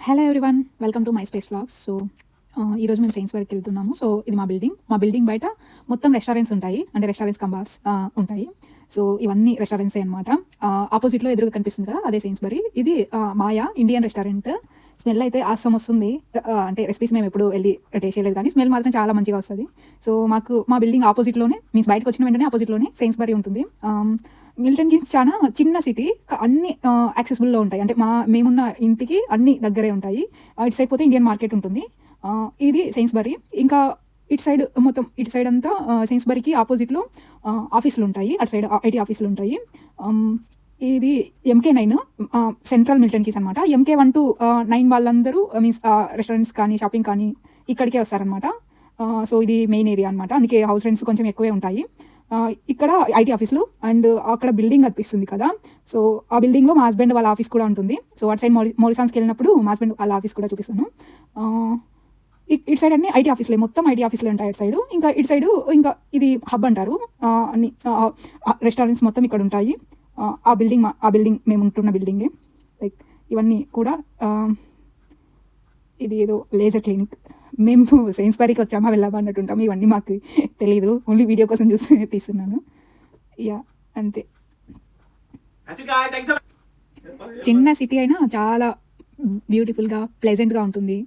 Hello everyone, welcome to my space vlogs. So ఈరోజు మేము science work వెళ్తున్నాము. So ఇది మా బిల్డింగ్ బయట మొత్తం రెస్టారెంట్స్ ఉంటాయి, అంటే రెస్టారెంట్స్ కంబార్స్ ఉంటాయి. సో ఇవన్నీ రెస్టారెంట్సే అనమాట. ఆపోజిట్లో ఎదురుగా కనిపిస్తుంది కదా, అదే సైన్స్బరీ. ఇది మాయా ఇండియన్ రెస్టారెంట్. స్మెల్ అయితే ఆసం వస్తుంది. అంటే రెసిపీస్ మేము ఎప్పుడు వెళ్ళి టేస్ట్ చేయలేదు, కానీ స్మెల్ మాత్రం చాలా మంచిగా వస్తుంది. సో మా బిల్డింగ్ ఆపోజిట్లోనే, మీన్స్ బయటకు వచ్చిన వెంటనే ఆపోజిట్లోనే సైన్స్బరీ ఉంటుంది. మిల్టన్ కీన్స్ చాలా చిన్న సిటీ, అన్ని యాక్సెసిబుల్లో ఉంటాయి. అంటే మేమున్న ఇంటికి అన్ని దగ్గరే ఉంటాయి. ఇటు సైడ్ పోతే ఇండియన్ మార్కెట్ ఉంటుంది. ఇది సైన్స్బరీ. ఇంకా ఇటు సైడ్ అంతా సైన్స్బరీకి ఆపోజిట్లో ఆఫీసులు ఉంటాయి. అటు సైడ్ ఐటీ ఆఫీసులు ఉంటాయి. ఇది MK9 సెంట్రల్ మిల్టన్ కీస్ అనమాట. MK1 to 9 వాళ్ళందరూ మీన్స్ రెస్టారెంట్స్ కానీ షాపింగ్ కానీ ఇక్కడికే వస్తారనమాట. సో ఇది మెయిన్ ఏరియా అనమాట, అందుకే హౌస్ రెంట్స్ కొంచెం ఎక్కువే ఉంటాయి. ఇక్కడ ఐటీ ఆఫీసులు అండ్ అక్కడ బిల్డింగ్ కనిపిస్తుంది కదా, సో ఆ బిల్డింగ్లో మా హస్బెండ్ వాళ్ళ ఆఫీస్ కూడా ఉంటుంది. సో అటు సైడ్ మోరిసాన్స్కి వెళ్ళినప్పుడు మా హస్బెండ్ వాళ్ళ ఆఫీస్ కూడా చూపిస్తాను. ఇటు సైడ్ అన్ని ఐటీ ఆఫీసులే, మొత్తం ఐటీ ఆఫీసులు ఉంటాయి ఇటు సైడ్. ఇంకా ఇటు సైడు ఇంకా ఇది హబ్ అంటారు. అన్ని రెస్టారెంట్స్ మొత్తం ఇక్కడ ఉంటాయి. ఆ బిల్డింగ్ మేము ఉంటున్న బిల్డింగే. లైక్ ఇవన్నీ కూడా ఇది ఏదో లేజర్ క్లినిక్. మేము సైన్స్బరీకి వచ్చామా వెళ్ళామా అన్నట్టు ఉంటాము. ఇవన్నీ మాకు తెలీదు, ఓన్లీ వీడియో కోసం చూసి తీస్తున్నాను. యా అంతే. చిన్న సిటీ అయినా చాలా బ్యూటిఫుల్గా ప్లెజెంట్గా ఉంటుంది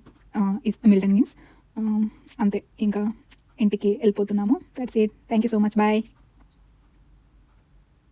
మిల్టన్ కీన్స్. అంతే, ఇంకా ఇంటికి వెళ్ళిపోతున్నాము. That's it. Thank you so much. Bye.